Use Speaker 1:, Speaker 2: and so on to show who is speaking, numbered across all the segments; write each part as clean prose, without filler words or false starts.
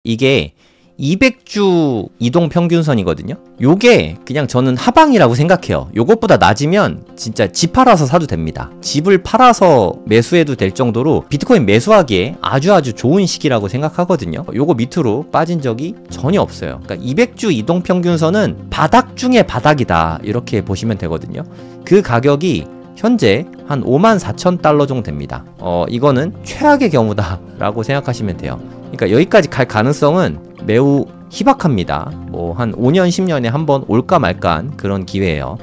Speaker 1: 이게 200주 이동평균선이거든요. 요게 그냥 저는 하방이라고 생각해요. 요것보다 낮으면 진짜 집 팔아서 사도 됩니다. 집을 팔아서 매수해도 될 정도로 비트코인 매수하기에 아주 좋은 시기라고 생각하거든요. 요거 밑으로 빠진 적이 전혀 없어요. 그러니까 200주 이동평균선은 바닥 중에 바닥이다, 이렇게 보시면 되거든요. 그 가격이 현재 한 54,000달러 정도 됩니다. 이거는 최악의 경우다 라고 생각하시면 돼요. 그러니까 여기까지 갈 가능성은 매우 희박합니다. 뭐 한 5년 10년에 한번 올까 말까한 그런 기회예요.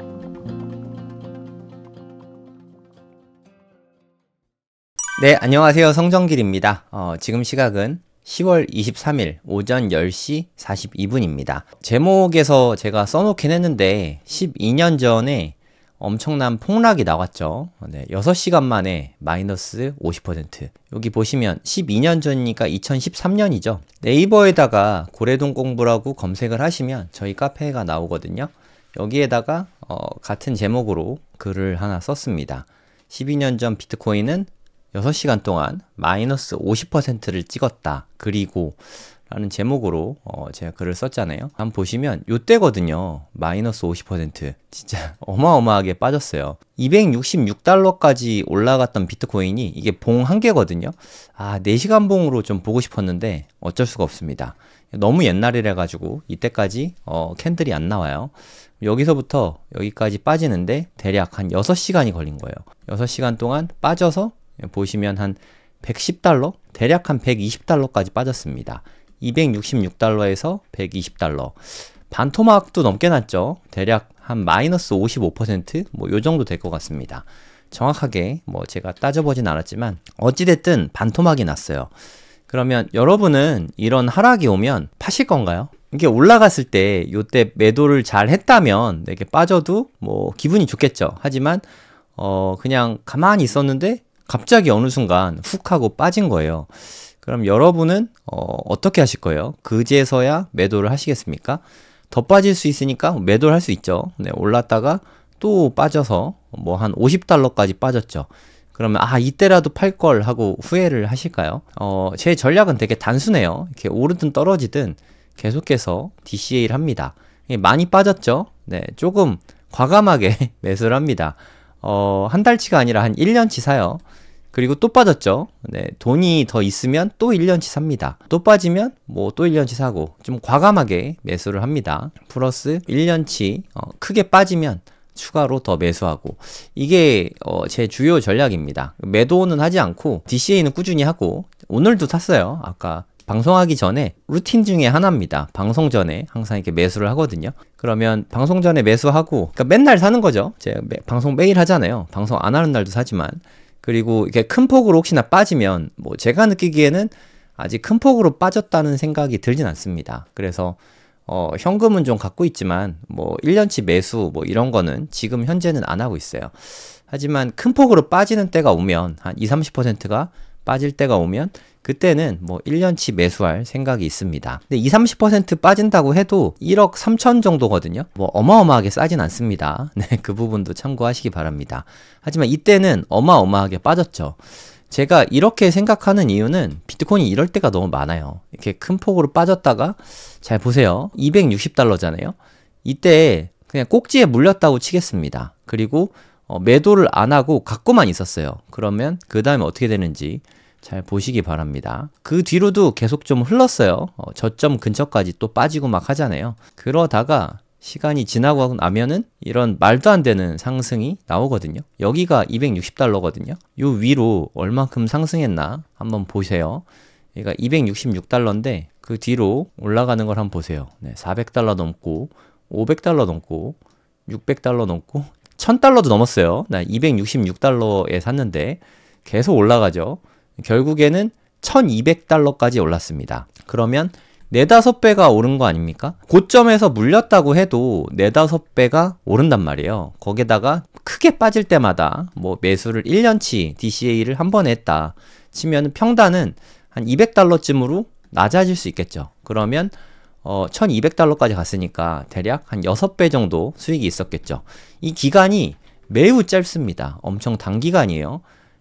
Speaker 1: 네, 안녕하세요. 성정길입니다. 지금 시각은 10월 23일 오전 10시 42분입니다. 제목에서 제가 써놓긴 했는데 12년 전에 엄청난 폭락이 나왔죠. 네, 6시간 만에 마이너스 50%. 여기 보시면 12년 전이니까 2013년이죠. 네이버에다가 고래동 공부라고 검색을 하시면 저희 카페가 나오거든요. 여기에다가 같은 제목으로 글을 하나 썼습니다. 12년 전 비트코인은 6시간 동안 마이너스 50%를 찍었다. 그리고 라는 제목으로 제가 글을 썼잖아요. 한번 보시면 요때거든요. 마이너스 50%. 진짜 어마어마하게 빠졌어요. 266달러까지 올라갔던 비트코인이 이게 봉 한 개거든요. 4시간 봉으로 좀 보고 싶었는데 어쩔 수가 없습니다. 너무 옛날이라 가지고 이때까지 캔들이 안 나와요. 여기서부터 여기까지 빠지는데 대략 한 6시간이 걸린 거예요. 6시간 동안 빠져서 보시면 한 110달러? 대략 한 120달러까지 빠졌습니다. 266달러에서 120달러. 반토막도 넘게 났죠. 대략 한 마이너스 55%? 뭐 요 정도 될 것 같습니다. 정확하게 뭐 제가 따져보진 않았지만 어찌됐든 반토막이 났어요. 그러면 여러분은 이런 하락이 오면 파실 건가요? 이게 올라갔을 때 요때 매도를 잘 했다면 이렇게 빠져도 뭐 기분이 좋겠죠. 하지만 그냥 가만히 있었는데 갑자기 어느 순간 훅 하고 빠진 거예요. 그럼 여러분은 어떻게 하실 거예요? 그제서야 매도를 하시겠습니까? 더 빠질 수 있으니까 매도를 할 수 있죠. 네, 올랐다가 또 빠져서 뭐 한 50달러까지 빠졌죠. 그러면 이때라도 팔 걸 하고 후회를 하실까요? 제 전략은 되게 단순해요. 이렇게 오르든 떨어지든 계속해서 DCA를 합니다. 많이 빠졌죠? 네, 조금 과감하게 매수를 합니다. 한 달치가 아니라 한 1년치 사요. 그리고 또 빠졌죠. 네, 돈이 더 있으면 또 1년치 삽니다. 또 빠지면 뭐 또 1년치 사고 좀 과감하게 매수를 합니다. 플러스 1년치 크게 빠지면 추가로 더 매수하고, 이게 제 주요 전략입니다. 매도는 하지 않고 DCA는 꾸준히 하고, 오늘도 샀어요. 아까 방송하기 전에 루틴 중에 하나입니다. 방송 전에 항상 이렇게 매수를 하거든요. 그러면 방송 전에 매수하고, 그러니까 맨날 사는 거죠. 제가 방송 매일 하잖아요. 방송 안 하는 날도 사지만. 그리고 이렇게 큰 폭으로 혹시나 빠지면 뭐 제가 느끼기에는 아직 큰 폭으로 빠졌다는 생각이 들진 않습니다. 그래서 현금은 좀 갖고 있지만 뭐 1년치 매수 뭐 이런 거는 지금 현재는 안 하고 있어요. 하지만 큰 폭으로 빠지는 때가 오면, 한 20-30%가 빠질 때가 오면 그때는 뭐 1년치 매수할 생각이 있습니다. 근데 20-30% 빠진다고 해도 1억 3천 정도거든요. 뭐 어마어마하게 싸진 않습니다. 네, 그 부분도 참고하시기 바랍니다. 하지만 이때는 어마어마하게 빠졌죠. 제가 이렇게 생각하는 이유는 비트코인이 이럴 때가 너무 많아요. 이렇게 큰 폭으로 빠졌다가, 잘 보세요. 260달러잖아요. 이때 그냥 꼭지에 물렸다고 치겠습니다. 그리고 매도를 안 하고 갖고만 있었어요. 그러면 그 다음에 어떻게 되는지 잘 보시기 바랍니다. 그 뒤로도 계속 좀 흘렀어요. 저점 근처까지 또 빠지고 막 하잖아요. 그러다가 시간이 지나고 나면은 이런 말도 안 되는 상승이 나오거든요. 여기가 260달러거든요. 요 위로 얼만큼 상승했나 한번 보세요. 얘가 266달러인데 그 뒤로 올라가는 걸 한번 보세요. 네, 400달러 넘고 500달러 넘고 600달러 넘고 1000달러도 넘었어요. 나 266달러에 샀는데 계속 올라가죠. 결국에는 1200달러까지 올랐습니다. 그러면 4-5배가 오른 거 아닙니까? 고점에서 물렸다고 해도 4-5배가 오른단 말이에요. 거기다가 크게 빠질 때마다 뭐 매수를 1년치 DCA를 한 번에 했다 치면 평단은 한 200달러쯤으로 낮아질 수 있겠죠. 그러면 1200달러까지 갔으니까 대략 한 6배 정도 수익이 있었겠죠. 이 기간이 매우 짧습니다. 엄청 단기간이에요.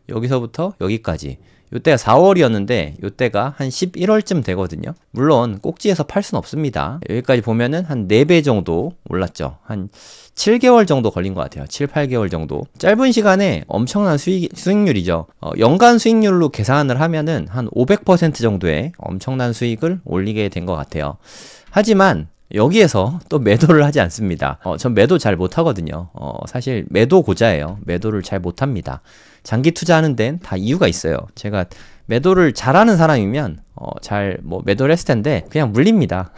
Speaker 1: 여기서부터 여기까지. 요때가 4월이었는데 요때가 한 11월쯤 되거든요. 물론 꼭지에서 팔 순 없습니다. 여기까지 보면은 한 4배 정도 올랐죠. 한 7개월 정도 걸린 것 같아요. 7, 8개월 정도. 짧은 시간에 엄청난 수익률이죠. 연간 수익률로 계산을 하면은 한 500% 정도의 엄청난 수익을 올리게 된 것 같아요. 하지만 여기에서 또 매도를 하지 않습니다. 전 매도 잘 못하거든요. 사실 매도 고자예요. 매도를 잘 못합니다. 장기 투자하는 데는 다 이유가 있어요. 제가 매도를 잘하는 사람이면 뭐 매도를 했을 텐데 그냥 물립니다.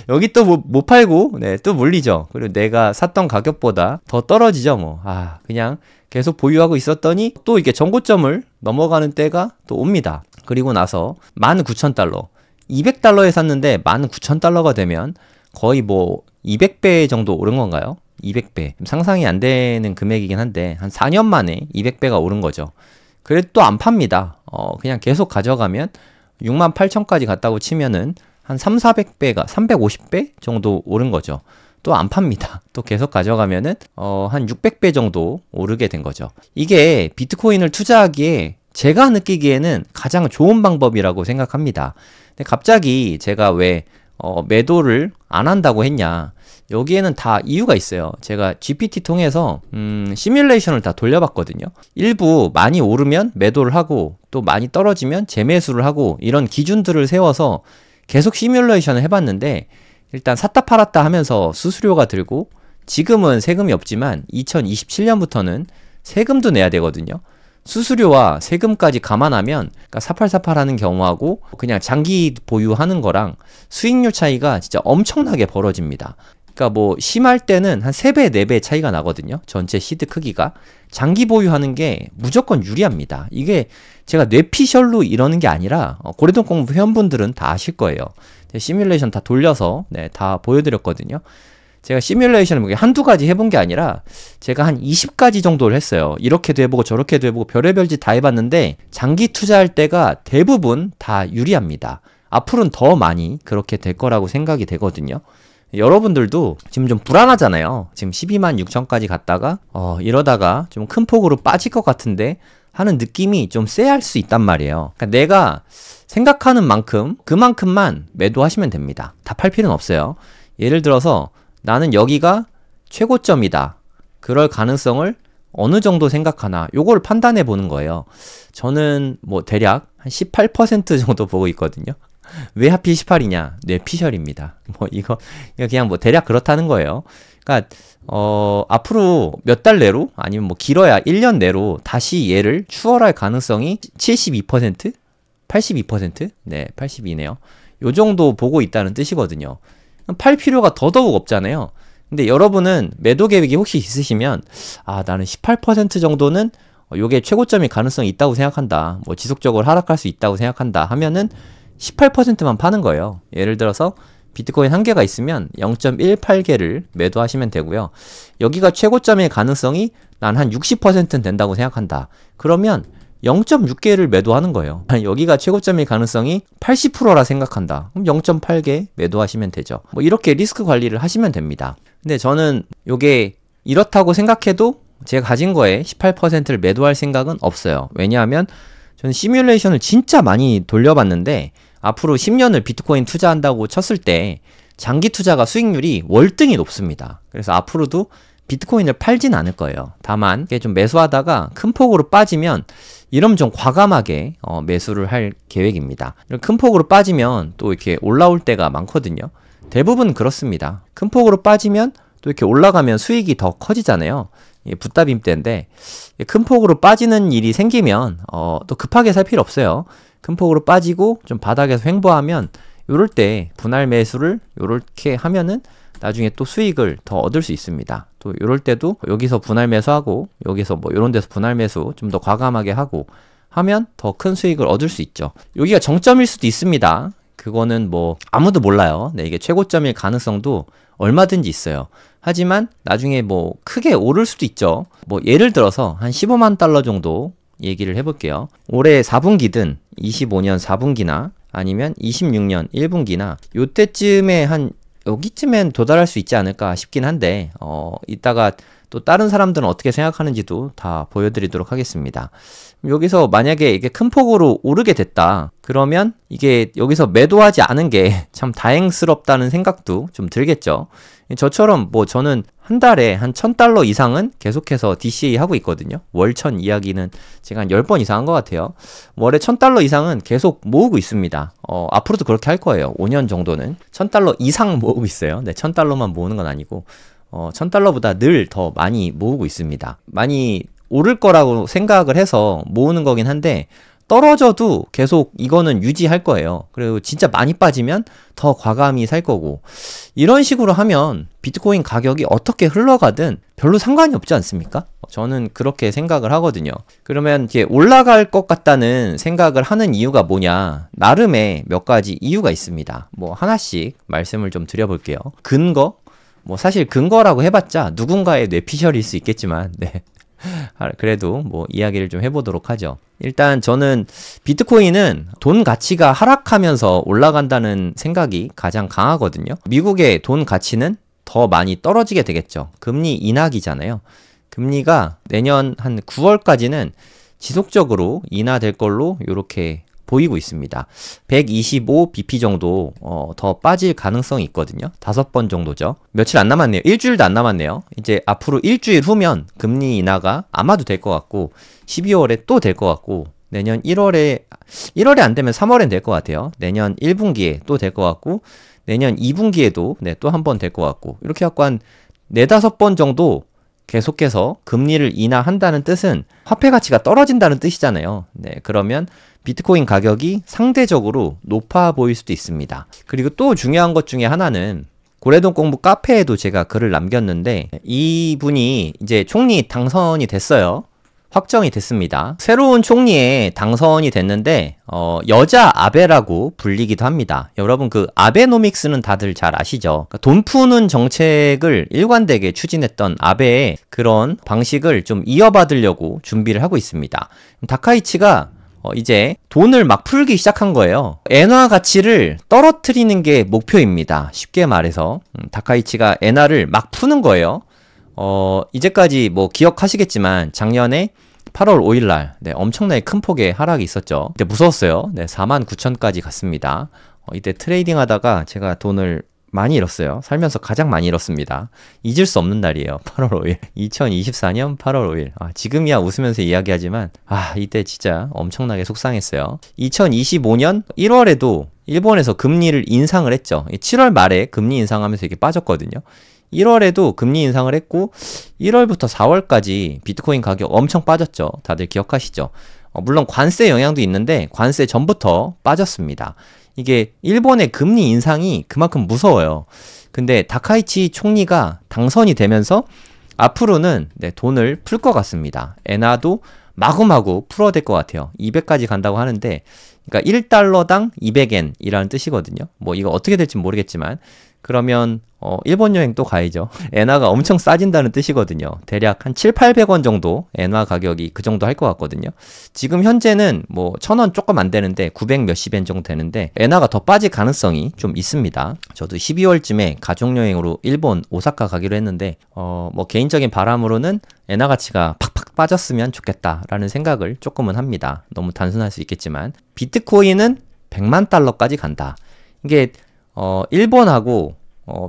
Speaker 1: 여기 또 못 팔고 또 물리죠. 그리고 내가 샀던 가격보다 더 떨어지죠. 뭐 그냥 계속 보유하고 있었더니 또 이렇게 정고점을 넘어가는 때가 또 옵니다. 그리고 나서 19,000달러 200달러에 샀는데 19,000달러가 되면 거의 뭐 200배 정도 오른 건가요? 200배. 상상이 안 되는 금액이긴 한데 한 4년 만에 200배가 오른 거죠. 그래도 또 안 팝니다. 그냥 계속 가져가면 68,000까지 갔다고 치면은 한 300~400배가 350배 정도 오른 거죠. 또 안 팝니다. 또 계속 가져가면은 한 600배 정도 오르게 된 거죠. 이게 비트코인을 투자하기에 제가 느끼기에는 가장 좋은 방법이라고 생각합니다. 근데 갑자기 제가 왜 매도를 안 한다고 했냐? 여기에는 다 이유가 있어요. 제가 GPT 통해서 시뮬레이션을 다 돌려봤거든요. 일부 많이 오르면 매도를 하고 또 많이 떨어지면 재매수를 하고 이런 기준들을 세워서 계속 시뮬레이션을 해봤는데 일단 샀다 팔았다 하면서 수수료가 들고 지금은 세금이 없지만 2027년부터는 세금도 내야 되거든요. 수수료와 세금까지 감안하면 그러니까 사팔사팔하는 경우하고 그냥 장기 보유하는 거랑 수익률 차이가 진짜 엄청나게 벌어집니다. 그러니까 뭐 심할 때는 한 3배, 4배 차이가 나거든요. 전체 시드 크기가. 장기 보유하는 게 무조건 유리합니다. 이게 제가 뇌피셜로 이러는 게 아니라 고래동 공부 회원분들은 다 아실 거예요. 시뮬레이션 다 돌려서 다 보여드렸거든요. 제가 시뮬레이션을 한두 가지 해본 게 아니라 제가 한 20가지 정도를 했어요. 이렇게도 해보고 저렇게도 해보고 별의별 짓 다 해봤는데 장기 투자할 때가 대부분 다 유리합니다. 앞으로는 더 많이 그렇게 될 거라고 생각이 되거든요. 여러분들도 지금 좀 불안하잖아요. 지금 126,000까지 갔다가 이러다가 좀 큰 폭으로 빠질 것 같은데 하는 느낌이 좀 쎄할 수 있단 말이에요. 그러니까 내가 생각하는 만큼 그만큼만 매도하시면 됩니다. 다 팔 필요는 없어요. 예를 들어서 나는 여기가 최고점이다. 그럴 가능성을 어느 정도 생각하나 요걸 판단해 보는 거예요. 저는 뭐 대략 한 18% 정도 보고 있거든요. 왜 하필 18이냐? 뇌피셜입니다. 뭐 이거 그냥 뭐 대략 그렇다는 거예요. 그러니까 앞으로 몇 달 내로 아니면 뭐 길어야 1년 내로 다시 얘를 추월할 가능성이 72%? 82%? 네, 82네요. 요 정도 보고 있다는 뜻이거든요. 팔 필요가 더더욱 없잖아요. 근데 여러분은 매도 계획이 혹시 있으시면 나는 18% 정도는 요게 최고점이 가능성이 있다고 생각한다. 뭐 지속적으로 하락할 수 있다고 생각한다 하면은 18%만 파는 거예요. 예를 들어서 비트코인 한 개가 있으면 0.18개를 매도하시면 되고요. 여기가 최고점의 가능성이 난 한 60%는 된다고 생각한다. 그러면 0.6개를 매도하는 거예요. 여기가 최고점의 가능성이 80%라 생각한다. 그럼 0.8개 매도하시면 되죠. 뭐 이렇게 리스크 관리를 하시면 됩니다. 근데 저는 요게 이렇다고 생각해도 제가 가진 거에 18%를 매도할 생각은 없어요. 왜냐하면 저는 시뮬레이션을 진짜 많이 돌려봤는데 앞으로 10년을 비트코인 투자한다고 쳤을 때 장기 투자가 수익률이 월등히 높습니다. 그래서 앞으로도 비트코인을 팔진 않을 거예요. 다만 이게 좀 매수하다가 큰 폭으로 빠지면 이러면 좀 과감하게 매수를 할 계획입니다. 큰 폭으로 빠지면 또 이렇게 올라올 때가 많거든요. 대부분 그렇습니다. 큰 폭으로 빠지면 또 이렇게 올라가면 수익이 더 커지잖아요. 붓다빔 때인데 큰 폭으로 빠지는 일이 생기면 또 급하게 살 필요 없어요. 큰 폭으로 빠지고 좀 바닥에서 횡보하면 요럴 때 분할 매수를 요렇게 하면은 나중에 또 수익을 더 얻을 수 있습니다. 또 요럴 때도 여기서 분할 매수하고 여기서 뭐 요런 데서 분할 매수 좀 더 과감하게 하고 하면 더 큰 수익을 얻을 수 있죠. 여기가 정점일 수도 있습니다. 그거는 뭐 아무도 몰라요. 네, 이게 최고점일 가능성도 얼마든지 있어요. 하지만 나중에 뭐 크게 오를 수도 있죠. 뭐 예를 들어서 한 15만 달러 정도 얘기를 해볼게요. 올해 4분기든 25년 4분기나 아니면 26년 1분기나 요때쯤에 한 여기쯤엔 도달할 수 있지 않을까 싶긴 한데 이따가 또 다른 사람들은 어떻게 생각하는지도 다 보여드리도록 하겠습니다. 여기서 만약에 이게 큰 폭으로 오르게 됐다. 그러면 이게 여기서 매도하지 않은 게 참 다행스럽다는 생각도 좀 들겠죠. 저처럼 뭐 저는 한 달에 한 $1000 이상은 계속해서 DCA 하고 있거든요. 월천 이야기는 제가 한 10번 이상 한 것 같아요. 월에 $1000 이상은 계속 모으고 있습니다. 앞으로도 그렇게 할 거예요. 5년 정도는. $1000 이상 모으고 있어요. 네, $1000만 모으는 건 아니고, $1000보다 늘 더 많이 모으고 있습니다. 많이 오를 거라고 생각을 해서 모으는 거긴 한데, 떨어져도 계속 이거는 유지할 거예요. 그리고 진짜 많이 빠지면 더 과감히 살 거고, 이런 식으로 하면 비트코인 가격이 어떻게 흘러가든 별로 상관이 없지 않습니까? 저는 그렇게 생각을 하거든요. 그러면 이게 올라갈 것 같다는 생각을 하는 이유가 뭐냐? 나름의 몇 가지 이유가 있습니다. 뭐 하나씩 말씀을 좀 드려볼게요. 근거? 뭐 사실 근거라고 해봤자 누군가의 뇌피셜일 수 있겠지만, 네. 그래도 뭐 이야기를 좀 해보도록 하죠. 일단 저는 비트코인은 돈 가치가 하락하면서 올라간다는 생각이 가장 강하거든요. 미국의 돈 가치는 더 많이 떨어지게 되겠죠. 금리 인하기잖아요. 금리가 내년 한 9월까지는 지속적으로 인하될 걸로 이렇게 보이고 있습니다. 125bp 정도 더 빠질 가능성이 있거든요. 5번 정도죠. 며칠 안 남았네요. 일주일도 안 남았네요. 이제 앞으로 일주일 후면 금리 인하가 아마도 될 것 같고 12월에 또 될 것 같고 내년 1월에 안 되면 3월엔 될 것 같아요. 내년 1분기에 또 될 것 같고 내년 2분기에도 네, 또 한 번 될 것 같고 이렇게 갖고 한 4-5번 정도 계속해서 금리를 인하한다는 뜻은 화폐 가치가 떨어진다는 뜻이잖아요. 네, 그러면 비트코인 가격이 상대적으로 높아 보일 수도 있습니다. 그리고 또 중요한 것 중에 하나는 고래동 공부 카페에도 제가 글을 남겼는데 이분이 이제 총리 당선이 됐어요. 확정이 됐습니다. 새로운 총리에 당선이 됐는데 여자 아베라고 불리기도 합니다. 여러분 그 아베노믹스는 다들 잘 아시죠? 그러니까 돈 푸는 정책을 일관되게 추진했던 아베의 그런 방식을 좀 이어받으려고 준비를 하고 있습니다. 다카이치가 이제 돈을 막 풀기 시작한 거예요. 엔화 가치를 떨어뜨리는 게 목표입니다. 쉽게 말해서 다카이치가 엔화를 막 푸는 거예요. 이제까지 뭐 기억하시겠지만 작년에 8월 5일날 네, 엄청나게 큰 폭의 하락이 있었죠. 그때 무서웠어요. 네, 49,000까지 갔습니다. 이때 트레이딩 하다가 제가 돈을 많이 잃었어요. 살면서 가장 많이 잃었습니다. 잊을 수 없는 날이에요. 8월 5일. 2024년 8월 5일. 지금이야 웃으면서 이야기하지만 이때 진짜 엄청나게 속상했어요. 2025년 1월에도 일본에서 금리를 인상을 했죠. 7월 말에 금리 인상하면서 이게 빠졌거든요. 1월에도 금리 인상을 했고 1월부터 4월까지 비트코인 가격 엄청 빠졌죠. 다들 기억하시죠? 물론 관세 영향도 있는데 관세 전부터 빠졌습니다. 이게 일본의 금리 인상이 그만큼 무서워요. 근데 다카이치 총리가 당선이 되면서 앞으로는 네, 돈을 풀 것 같습니다. 엔화도 마구마구 풀어야 될 것 같아요. 200까지 간다고 하는데 그러니까 1달러당 200엔이라는 뜻이거든요. 뭐 이거 어떻게 될지 모르겠지만 그러면 일본 여행 또 가야죠. 엔화가 엄청 싸진다는 뜻이거든요. 대략 한 700~800원 정도 엔화 가격이 그 정도 할 것 같거든요. 지금 현재는 뭐 1000원 조금 안 되는데 900 몇십 엔 정도 되는데 엔화가 더 빠질 가능성이 좀 있습니다. 저도 12월쯤에 가족여행으로 일본 오사카 가기로 했는데 뭐 개인적인 바람으로는 엔화 가치가 팍팍 빠졌으면 좋겠다라는 생각을 조금은 합니다. 너무 단순할 수 있겠지만 비트코인은 100만 달러까지 간다. 이게 일본하고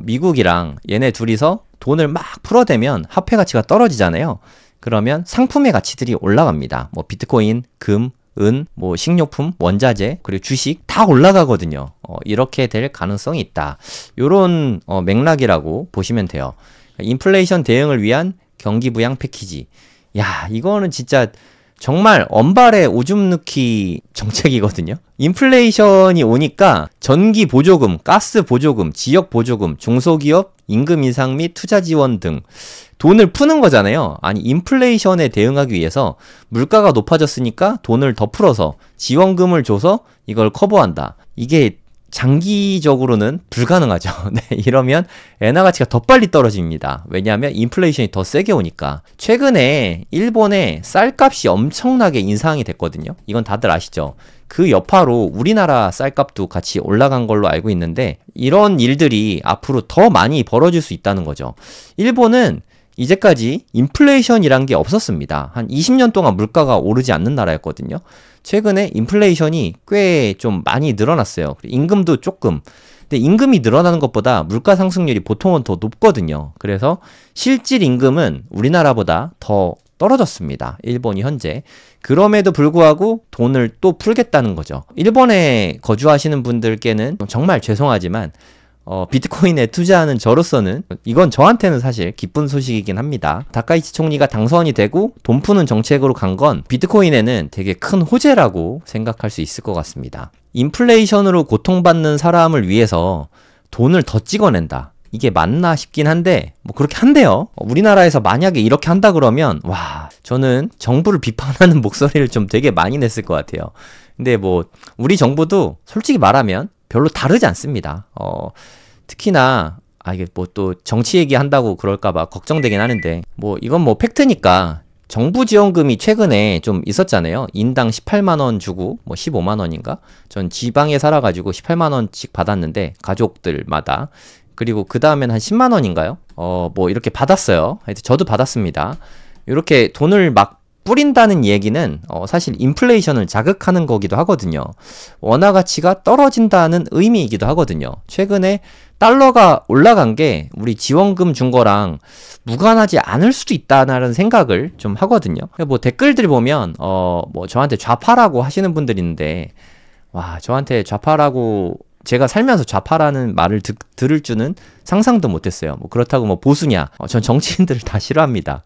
Speaker 1: 미국이랑 얘네 둘이서 돈을 막 풀어대면 화폐 가치가 떨어지잖아요. 그러면 상품의 가치들이 올라갑니다. 뭐 비트코인, 금, 은, 뭐 식료품, 원자재, 그리고 주식 다 올라가거든요. 이렇게 될 가능성이 있다. 요런 맥락이라고 보시면 돼요. 인플레이션 대응을 위한 경기 부양 패키지. 야, 이거는 진짜 정말 언발의 오줌 넣기 정책이거든요. 인플레이션이 오니까 전기 보조금, 가스 보조금, 지역 보조금, 중소기업 임금 인상 및 투자 지원 등 돈을 푸는 거잖아요. 아니 인플레이션에 대응하기 위해서 물가가 높아졌으니까 돈을 더 풀어서 지원금을 줘서 이걸 커버한다. 이게 장기적으로는 불가능하죠. 네, 이러면 엔화 가치가 더 빨리 떨어집니다. 왜냐하면 인플레이션이 더 세게 오니까. 최근에 일본의 쌀값이 엄청나게 인상이 됐거든요. 이건 다들 아시죠? 그 여파로 우리나라 쌀값도 같이 올라간 걸로 알고 있는데 이런 일들이 앞으로 더 많이 벌어질 수 있다는 거죠. 일본은 이제까지 인플레이션이란 게 없었습니다. 한 20년 동안 물가가 오르지 않는 나라였거든요. 최근에 인플레이션이 꽤 좀 많이 늘어났어요. 임금도 조금. 근데 임금이 늘어나는 것보다 물가 상승률이 보통은 더 높거든요. 그래서 실질 임금은 우리나라보다 더 떨어졌습니다. 일본이 현재. 그럼에도 불구하고 돈을 또 풀겠다는 거죠. 일본에 거주하시는 분들께는 정말 죄송하지만 비트코인에 투자하는 저로서는 이건 저한테는 사실 기쁜 소식이긴 합니다. 다카이치 총리가 당선이 되고 돈 푸는 정책으로 간 건 비트코인에는 되게 큰 호재라고 생각할 수 있을 것 같습니다. 인플레이션으로 고통받는 사람을 위해서 돈을 더 찍어낸다. 이게 맞나 싶긴 한데 뭐 그렇게 한대요. 우리나라에서 만약에 이렇게 한다 그러면 와, 저는 정부를 비판하는 목소리를 좀 되게 많이 냈을 것 같아요. 근데 뭐 우리 정부도 솔직히 말하면 별로 다르지 않습니다. 특히나 이게 뭐 또 정치 얘기한다고 그럴까봐 걱정되긴 하는데 뭐 이건 뭐 팩트니까 정부 지원금이 최근에 좀 있었잖아요. 인당 18만 원 주고 뭐 15만 원인가? 전 지방에 살아가지고 18만 원씩 받았는데 가족들마다. 그리고 그 다음엔 한 10만 원인가요? 뭐 이렇게 받았어요. 하여튼 저도 받았습니다. 이렇게 돈을 막 뿌린다는 얘기는 사실 인플레이션을 자극하는 거기도 하거든요. 원화 가치가 떨어진다는 의미이기도 하거든요. 최근에 달러가 올라간 게 우리 지원금 준 거랑 무관하지 않을 수도 있다는 생각을 좀 하거든요. 뭐 댓글들 보면 뭐 저한테 좌파라고 하시는 분들이 있는데 와, 저한테 좌파라고 제가 살면서 좌파라는 말을 들을 줄은 상상도 못했어요. 뭐 그렇다고 뭐 보수냐? 전 정치인들을 다 싫어합니다.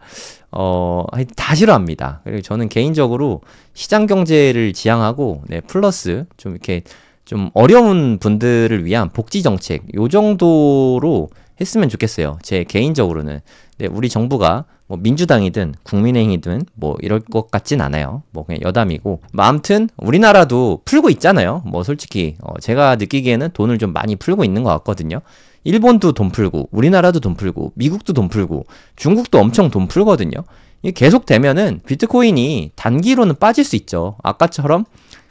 Speaker 1: 다 싫어합니다. 그리고 저는 개인적으로 시장 경제를 지향하고, 네, 플러스 좀 이렇게 좀 어려운 분들을 위한 복지 정책 요 정도로 했으면 좋겠어요. 제 개인적으로는. 네, 우리 정부가 뭐 민주당이든 국민의힘이든 뭐 이럴 것 같진 않아요. 뭐 그냥 여담이고. 뭐 아무튼 우리나라도 풀고 있잖아요. 뭐 솔직히 제가 느끼기에는 돈을 좀 많이 풀고 있는 것 같거든요. 일본도 돈 풀고 우리나라도 돈 풀고 미국도 돈 풀고 중국도 엄청 돈 풀거든요. 이게 계속 되면은 비트코인이 단기로는 빠질 수 있죠. 아까처럼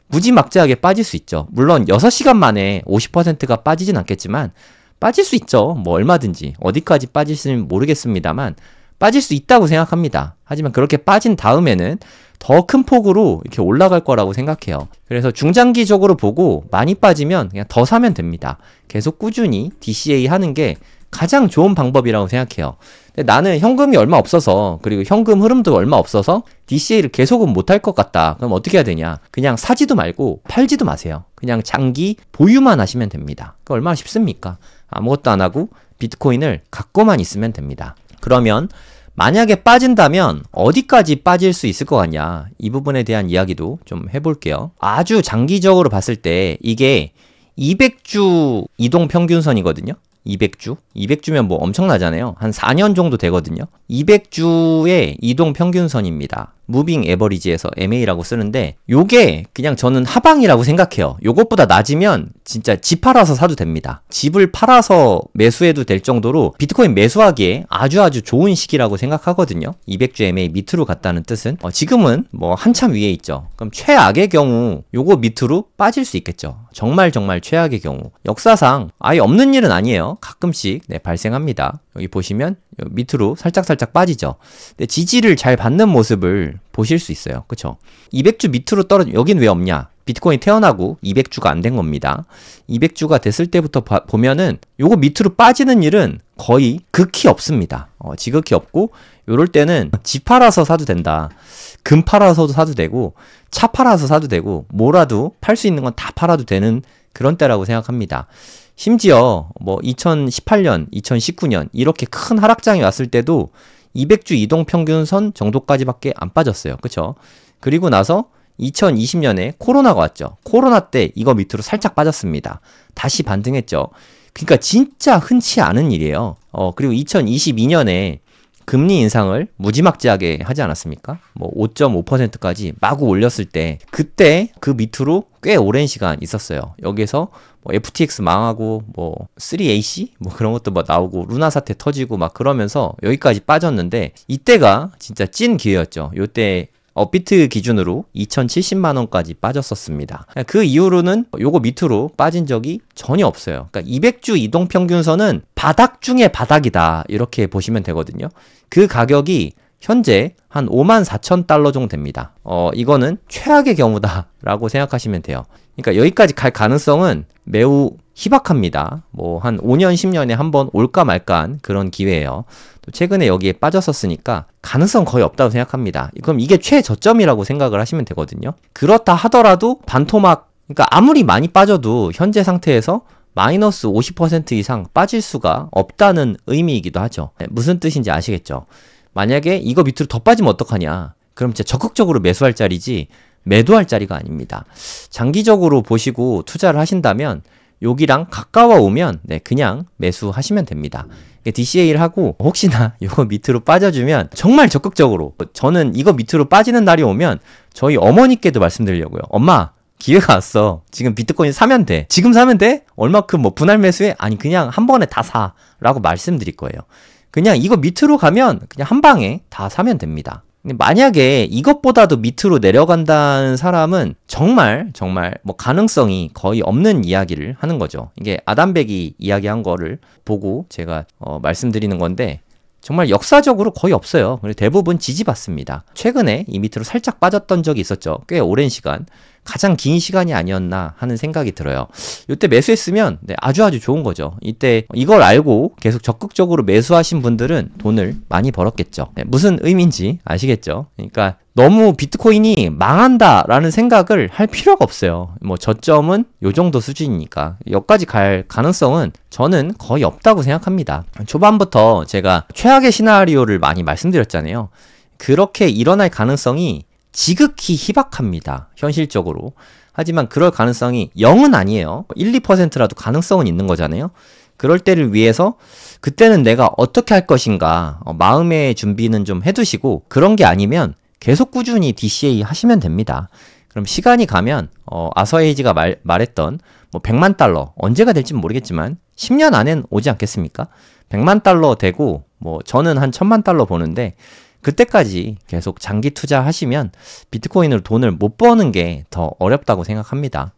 Speaker 1: 무지막지하게 빠질 수 있죠. 물론 6시간 만에 50%가 빠지진 않겠지만 빠질 수 있죠. 뭐 얼마든지. 어디까지 빠질지는 모르겠습니다만 빠질 수 있다고 생각합니다. 하지만 그렇게 빠진 다음에는 더 큰 폭으로 이렇게 올라갈 거라고 생각해요. 그래서 중장기적으로 보고 많이 빠지면 그냥 더 사면 됩니다. 계속 꾸준히 DCA 하는 게 가장 좋은 방법이라고 생각해요. 근데 나는 현금이 얼마 없어서 그리고 현금 흐름도 얼마 없어서 DCA를 계속은 못할 것 같다. 그럼 어떻게 해야 되냐? 그냥 사지도 말고 팔지도 마세요. 그냥 장기 보유만 하시면 됩니다. 그 얼마나 쉽습니까? 아무것도 안 하고 비트코인을 갖고만 있으면 됩니다. 그러면 만약에 빠진다면 어디까지 빠질 수 있을 것 같냐? 이 부분에 대한 이야기도 좀 해볼게요. 아주 장기적으로 봤을 때 이게 200주 이동 평균선이거든요. 200주? 200주면 뭐 엄청나잖아요. 한 4년 정도 되거든요. 200주의 이동 평균선입니다. 무빙 에버리지에서 MA라고 쓰는데 요게 그냥 저는 하방이라고 생각해요. 요것보다 낮으면 진짜 집 팔아서 사도 됩니다. 집을 팔아서 매수해도 될 정도로 비트코인 매수하기에 아주 좋은 시기라고 생각하거든요. 200주 MA 밑으로 갔다는 뜻은 지금은 뭐 한참 위에 있죠. 그럼 최악의 경우 요거 밑으로 빠질 수 있겠죠. 정말 최악의 경우. 역사상 아예 없는 일은 아니에요. 가끔씩 발생합니다. 여기 보시면 밑으로 살짝 빠지죠. 근데 지지를 잘 받는 모습을 보실 수 있어요. 그쵸? 200주 밑으로 떨어져, 여긴 왜 없냐? 비트코인 태어나고 200주가 안 된 겁니다. 200주가 됐을 때부터 보면은 요거 밑으로 빠지는 일은 거의 극히 없습니다. 지극히 없고, 요럴 때는 집 팔아서 사도 된다. 금 팔아서도 사도 되고, 차 팔아서 사도 되고, 뭐라도 팔 수 있는 건 다 팔아도 되는 그런 때라고 생각합니다. 심지어 뭐 2018년, 2019년 이렇게 큰 하락장이 왔을 때도 200주 이동평균선 정도까지밖에 안 빠졌어요. 그쵸? 그리고 나서 2020년에 코로나가 왔죠. 코로나 때 이거 밑으로 살짝 빠졌습니다. 다시 반등했죠. 그러니까 진짜 흔치 않은 일이에요. 그리고 2022년에 금리 인상을 무지막지하게 하지 않았습니까? 뭐 5.5%까지 마구 올렸을 때 그때 그 밑으로 꽤 오랜 시간 있었어요. 여기서 뭐 FTX 망하고 뭐 3AC 뭐 그런 것도 뭐 나오고 루나 사태 터지고 막 그러면서 여기까지 빠졌는데 이때가 진짜 찐 기회였죠. 요때 업비트 기준으로 2,070만 원까지 빠졌었습니다. 그 이후로는 요거 밑으로 빠진 적이 전혀 없어요. 그러니까 200주 이동평균선은 바닥 중에 바닥이다 이렇게 보시면 되거든요. 그 가격이 현재 한 54,000달러 정도 됩니다. 이거는 최악의 경우다라고 생각하시면 돼요. 그러니까 여기까지 갈 가능성은 매우 희박합니다. 뭐 한 5년, 10년에 한번 올까 말까한 그런 기회예요. 또 최근에 여기에 빠졌었으니까 가능성 거의 없다고 생각합니다. 그럼 이게 최저점이라고 생각을 하시면 되거든요. 그렇다 하더라도 반토막, 그러니까 아무리 많이 빠져도 현재 상태에서 마이너스 50% 이상 빠질 수가 없다는 의미이기도 하죠. 무슨 뜻인지 아시겠죠? 만약에 이거 밑으로 더 빠지면 어떡하냐? 그럼 진짜 적극적으로 매수할 자리지 매도할 자리가 아닙니다. 장기적으로 보시고 투자를 하신다면 여기랑 가까워 오면 그냥 매수하시면 됩니다. DCA를 하고 혹시나 이거 밑으로 빠져주면 정말 적극적으로, 저는 이거 밑으로 빠지는 날이 오면 저희 어머니께도 말씀드리려고요. 엄마, 기회가 왔어. 지금 비트코인 사면 돼. 지금 사면 돼? 얼마큼 뭐 분할 매수해? 아니 그냥 한 번에 다 사 라고 말씀드릴 거예요. 그냥 이거 밑으로 가면 그냥 한 방에 다 사면 됩니다. 만약에 이것보다도 밑으로 내려간다는 사람은 정말 뭐 가능성이 거의 없는 이야기를 하는 거죠. 이게 아담백이 이야기한 거를 보고 제가 말씀드리는 건데 정말 역사적으로 거의 없어요. 그리고 대부분 지지받습니다. 최근에 이 밑으로 살짝 빠졌던 적이 있었죠. 꽤 오랜 시간. 가장 긴 시간이 아니었나 하는 생각이 들어요. 이때 매수했으면 아주 좋은 거죠. 이때 이걸 알고 계속 적극적으로 매수하신 분들은 돈을 많이 벌었겠죠. 무슨 의미인지 아시겠죠? 그러니까 너무 비트코인이 망한다라는 생각을 할 필요가 없어요. 뭐 저점은 요 정도 수준이니까 여기까지 갈 가능성은 저는 거의 없다고 생각합니다. 초반부터 제가 최악의 시나리오를 많이 말씀드렸잖아요. 그렇게 일어날 가능성이 지극히 희박합니다. 현실적으로. 하지만 그럴 가능성이 0은 아니에요. 1, 2%라도 가능성은 있는 거잖아요. 그럴 때를 위해서 그때는 내가 어떻게 할 것인가 마음의 준비는 좀 해두시고, 그런 게 아니면 계속 꾸준히 DCA 하시면 됩니다. 그럼 시간이 가면 아서에이지가 말했던 뭐 100만 달러, 언제가 될지는 모르겠지만 10년 안엔 오지 않겠습니까? 100만 달러 되고 뭐 저는 한 1000만 달러 버는데 그때까지 계속 장기 투자하시면 비트코인으로 돈을 못 버는 게 더 어렵다고 생각합니다.